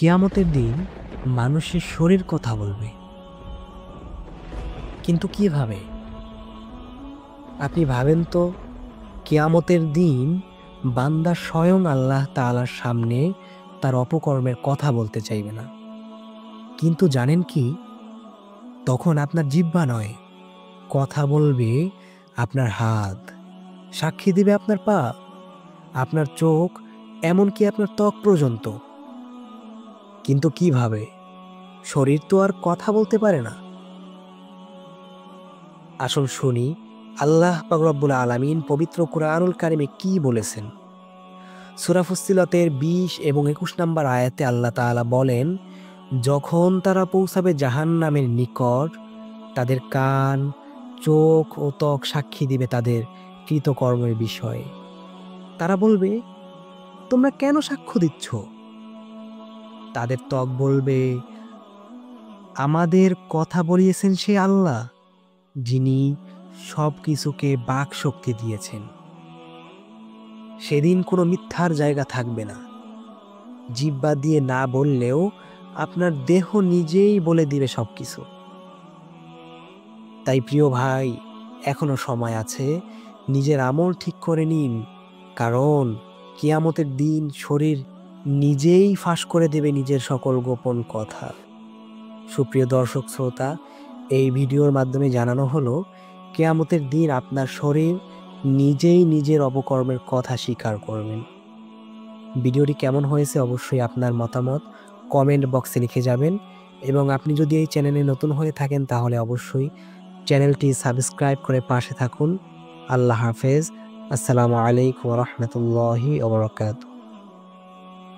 কিয়ামতের দিন মানুষের শরীর কথা বলবে, কিন্তু কিভাবে? আপনি ভাবেন তো, কিয়ামতের দিন বান্দা স্বয়ং আল্লাহ তাআলার সামনে তার অপকর্মের কথা বলতে চাইবে না। কিন্তু জানেন কি? তখন আপনার জিহ্বা নয়, কথা বলবে আপনার হাত, সাক্ষী দিবে আপনার পা, আপনার চোখ, এমনকি আপনার ত্বক পর্যন্ত। কিন্তু কিভাবে? শরীর তো আর কথা বলতে পারে না। আসুন শুনি আল্লাহ পাক রব্বুল আলামিন পবিত্র কুরআনুল কারিমে কি বলেছেন। সূরা ফুসসিলতের ২০ এবং ২১ নম্বর আয়াতে আল্লাহ তাআলা বলেন, যখন তারা পৌঁছাবে জাহান্নামের নিকট, তাদের কান, চোখ ও ত্বক সাক্ষী দিবে তাদের কৃতকর্মের বিষয়ে। তারা বলবে, তোমরা কেন সাক্ষ্য দিচ্ছ? তাদের ত্বক বলবে, আমাদের কথা বলিয়েছেন সে আল্লাহ, যিনি সবকিছুকে বাকশক্তি দিয়েছেন। সেদিন কোনো মিথ্যার জায়গা থাকবে না। জিহ্বা দিয়ে না বললেও আপনার দেহ নিজেই বলে দিবে সবকিছু। তাই প্রিয় ভাই, এখনো সময় আছে, নিজের আমল ঠিক করে নিন। কারণ কিয়ামতের দিন শরীর নিজেই ফাঁস করে দেবে নিজের সকল গোপন কথা। সুপ্রিয় দর্শক শ্রোতা, এই ভিডিওর মাধ্যমে জানানো হলো, কিয়ামতের দিন আপনার শরীর নিজেই নিজের অপকর্মের কথা স্বীকার করবেন। ভিডিওটি কেমন হয়েছে অবশ্যই আপনার মতামত কমেন্ট বক্সে লিখে যাবেন, এবং আপনি যদি এই চ্যানেলে নতুন হয়ে থাকেন তাহলে অবশ্যই চ্যানেলটি সাবস্ক্রাইব করে পাশে থাকুন। আল্লাহ হাফেজ। আসসালামু আলাইকুম ওয়া রাহমাতুল্লাহি ওয়া বারাকাতুহু।